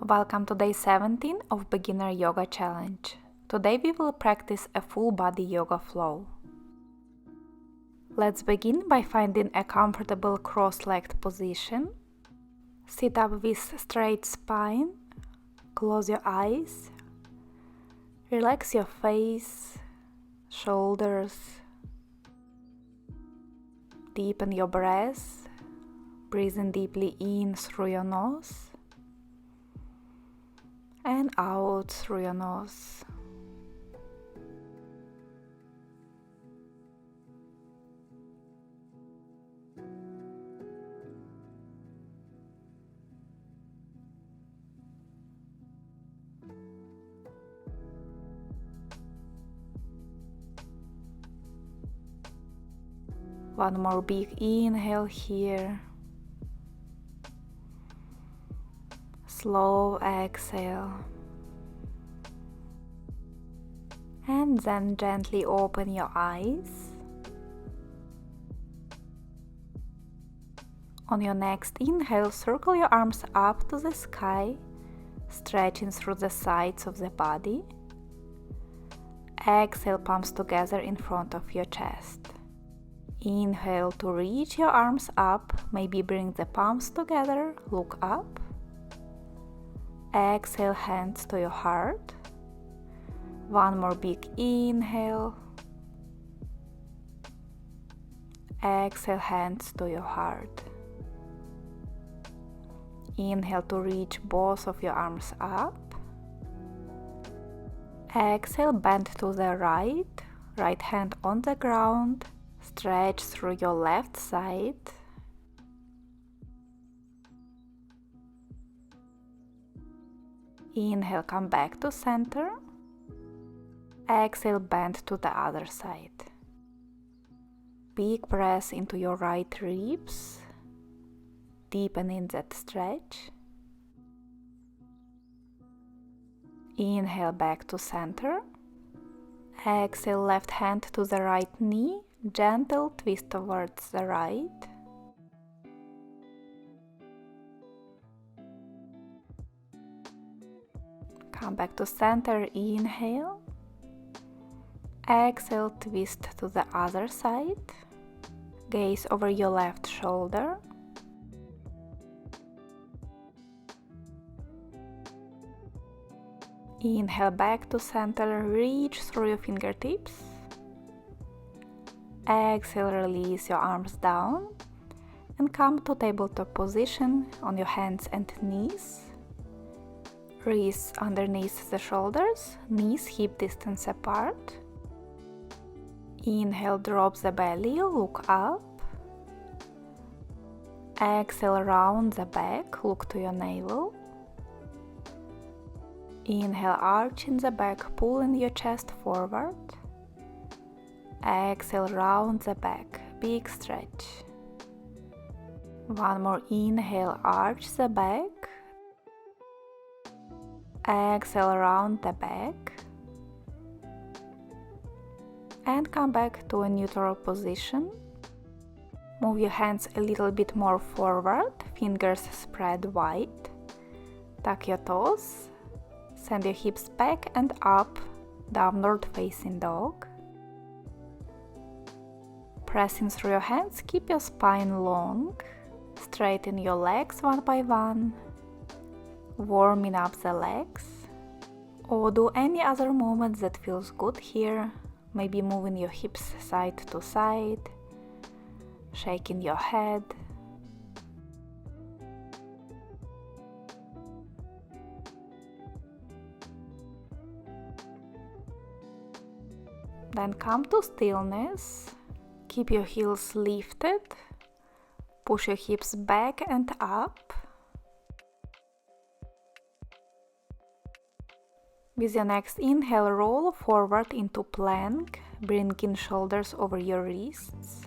Welcome to day 17 of Beginner Yoga Challenge. Today we will practice a full body yoga flow. Let's begin by finding a comfortable cross-legged position. Sit up with straight spine, close your eyes, relax your face, shoulders, deepen your breath, breathing deeply in through your nose and out through your nose. One more big inhale here. Slow exhale. And then gently open your eyes. On your next inhale, circle your arms up to the sky, stretching through the sides of the body. Exhale, palms together in front of your chest. Inhale to reach your arms up, maybe bring the palms together, look up. Exhale, hands to your heart. One more big inhale. Exhale, hands to your heart. Inhale to reach both of your arms up. Exhale, bend to the right hand on the ground. Stretch through your left side. Inhale, come back to center. Exhale, bend to the other side. Big breath into your right ribs, deepening that stretch. Inhale, back to center. Exhale, left hand to the right knee. Gentle twist towards the right. Come back to center, inhale. Exhale, twist to the other side. Gaze over your left shoulder. Inhale, back to center, reach through your fingertips. Exhale, release your arms down and come to tabletop position on your hands and knees. Wrists underneath the shoulders, knees hip distance apart. Inhale, drop the belly, look up. Exhale, round the back, look to your navel. Inhale, arch in the back, pulling your chest forward. Exhale, round the back, big stretch. One more inhale, arch the back. Exhale, round the back. And come back to a neutral position. Move your hands a little bit more forward, fingers spread wide. Tuck your toes. Send your hips back and up, downward facing dog. Pressing through your hands, keep your spine long. Straighten your legs one by one. Warming up the legs. Or do any other movement that feels good here. Maybe moving your hips side to side. Shaking your head. Then come to stillness. Keep your heels lifted. Push your hips back and up. With your next inhale, roll forward into plank, bringing shoulders over your wrists.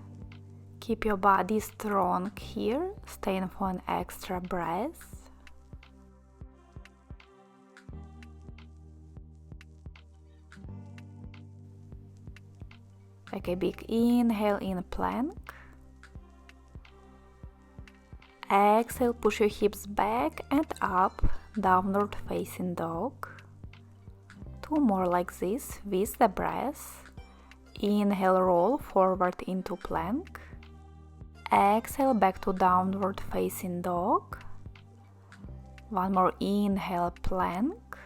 Keep your body strong here, staying for an extra breath. Take a big inhale in plank. Exhale, push your hips back and up, downward facing dog. 2 more like this with the breath. Inhale, roll forward into plank. Exhale, back to downward facing dog. 1 more inhale, plank.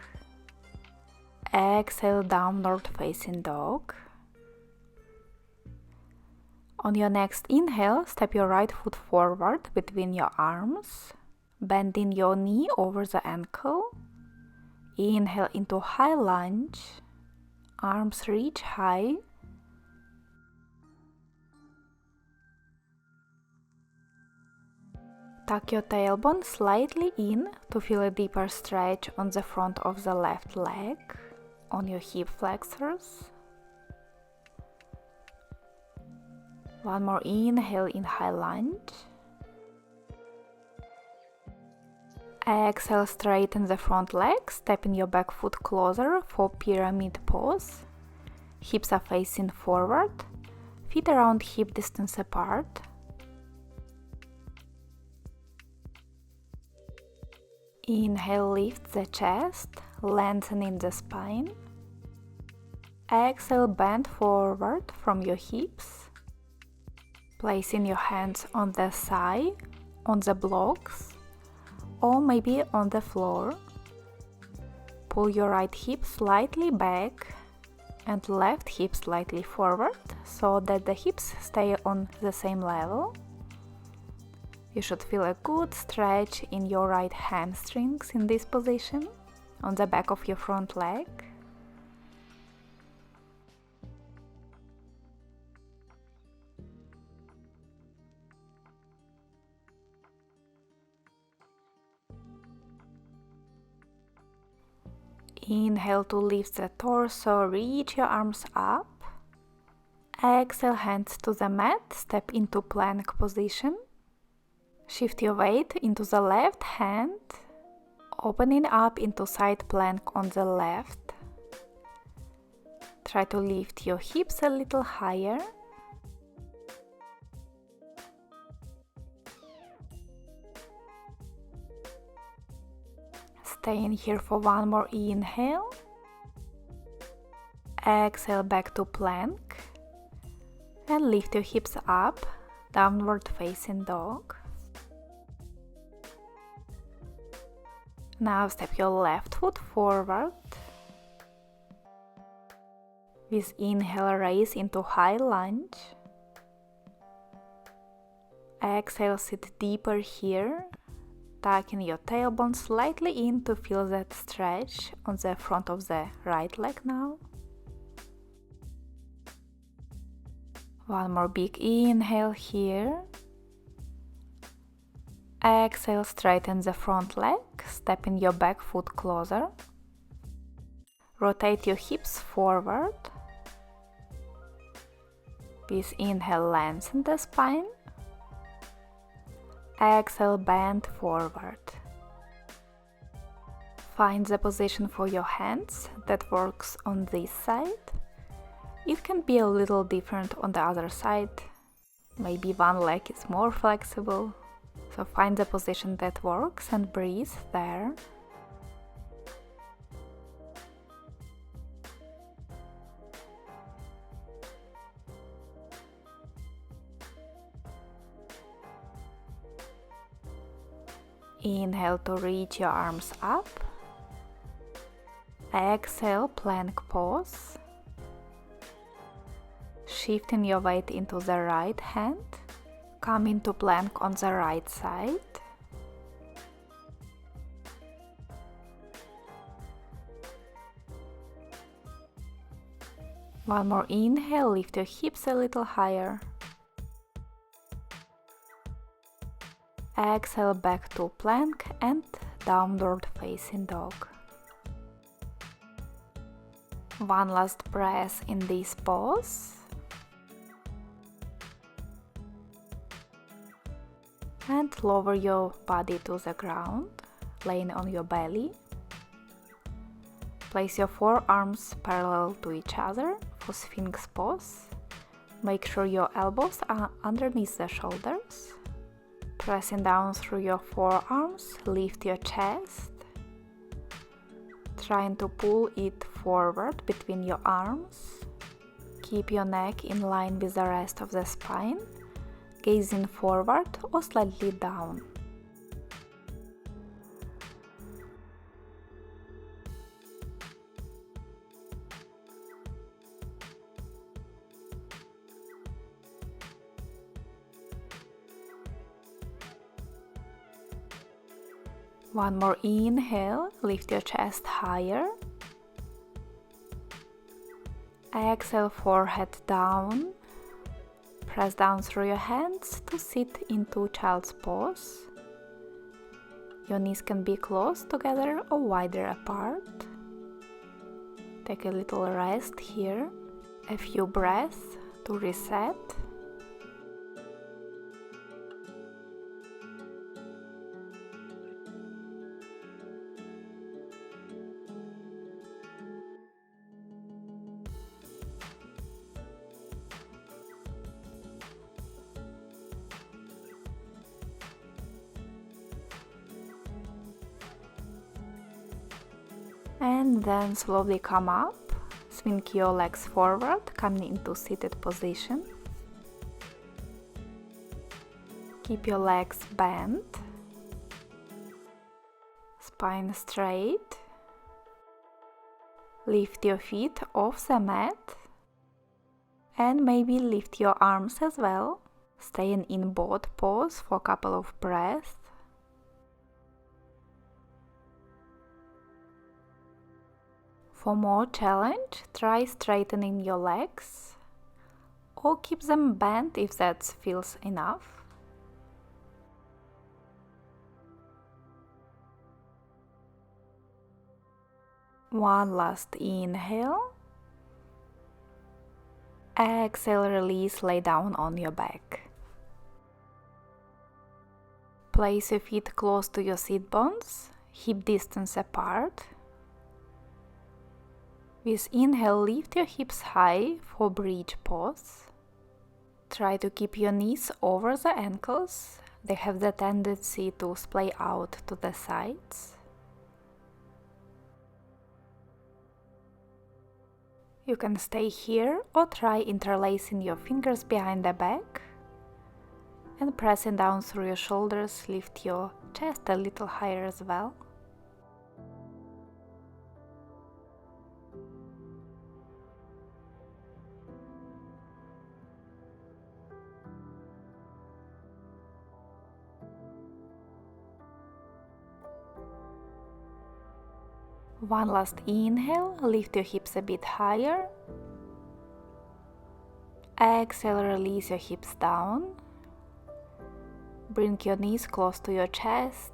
Exhale, downward facing dog. On your next inhale, step your right foot forward between your arms, bending your knee over the ankle. Inhale into high lunge, arms reach high. Tuck your tailbone slightly in to feel a deeper stretch on the front of the left leg, on your hip flexors. 1 more inhale in high lunge. Exhale, straighten the front leg, stepping your back foot closer for pyramid pose. Hips are facing forward, feet around hip distance apart. Inhale, lift the chest, lengthening the spine. Exhale, bend forward from your hips. Placing your hands on the thigh, on the blocks, or maybe on the floor. Pull your right hip slightly back and left hip slightly forward so that the hips stay on the same level. You should feel a good stretch in your right hamstrings in this position, on the back of your front leg. Inhale to lift the torso, reach your arms up. Exhale, hands to the mat, step into plank position. Shift your weight into the left hand, opening up into side plank on the left. Try to lift your hips a little higher. Stay in here for 1 more inhale. Exhale, back to plank. And lift your hips up, downward facing dog. Now step your left foot forward. With inhale, raise into high lunge. Exhale, sit deeper here. Tucking your tailbone slightly in to feel that stretch on the front of the right leg now. 1 more big inhale here. Exhale, straighten the front leg, stepping your back foot closer. Rotate your hips forward. With inhale, lengthen the spine. Exhale, bend forward. Find the position for your hands that works on this side. It can be a little different on the other side. Maybe one leg is more flexible. So find the position that works and breathe there. Inhale to reach your arms up. Exhale, plank pose. Shifting your weight into the right hand. Come into plank on the right side. One more inhale, lift your hips a little higher. Exhale, back to plank and downward facing dog. One last breath in this pose. And lower your body to the ground, laying on your belly. Place your forearms parallel to each other for Sphinx pose. Make sure your elbows are underneath the shoulders. Pressing down through your forearms, lift your chest. trying to pull it forward between your arms. Keep your neck in line with the rest of the spine, gazing forward or slightly down. One more inhale, lift your chest higher. Exhale, forehead down. Press down through your hands to sit into child's pose. Your knees can be close together or wider apart. Take a little rest here. A few breaths to reset. And then slowly come up, swing your legs forward, coming into seated position. Keep your legs bent, spine straight. Lift your feet off the mat and maybe lift your arms as well, staying in both pose for a couple of breaths. For more challenge, try straightening your legs or keep them bent if that feels enough. One last inhale. Exhale, release, lay down on your back. Place your feet close to your sit bones, hip distance apart. With inhale, lift your hips high for bridge pose. Try to keep your knees over the ankles. They have the tendency to splay out to the sides. You can stay here or try interlacing your fingers behind the back and pressing down through your shoulders, lift your chest a little higher as well. One last inhale, lift your hips a bit higher. Exhale, release your hips down. Bring your knees close to your chest.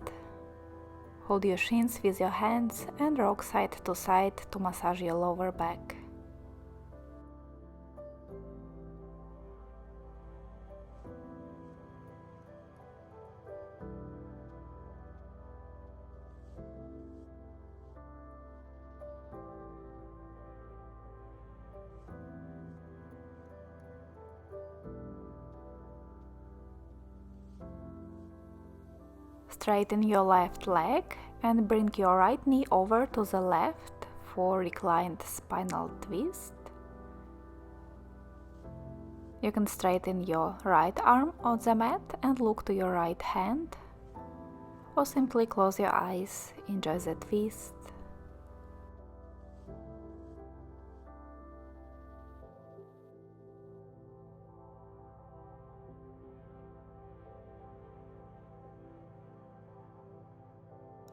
Hold your shins with your hands and rock side to side to massage your lower back. Straighten your left leg and bring your right knee over to the left for reclined spinal twist. You can straighten your right arm on the mat and look to your right hand, or simply close your eyes, enjoy the twist.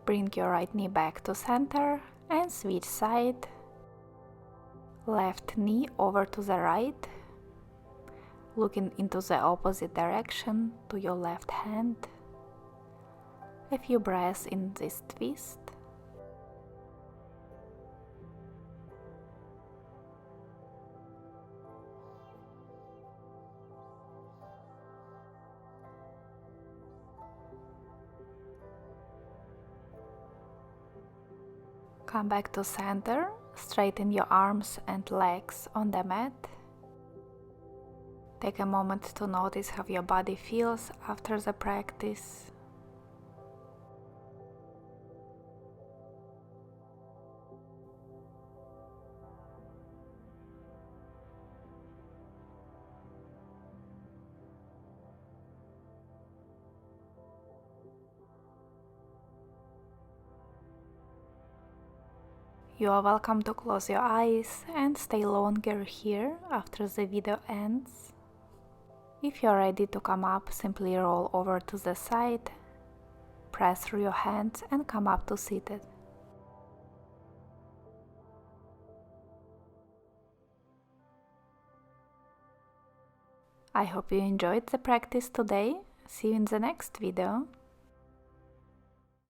Bring your right knee back to center and switch side. Left knee over to the right, looking into the opposite direction to your left hand. A few breaths in this twist. Come back to center, straighten your arms and legs on the mat. Take a moment to notice how your body feels after the practice. You are welcome to close your eyes and stay longer here after the video ends. If you are ready to come up, simply roll over to the side, press through your hands and come up to seated. I hope you enjoyed the practice today. See you in the next video.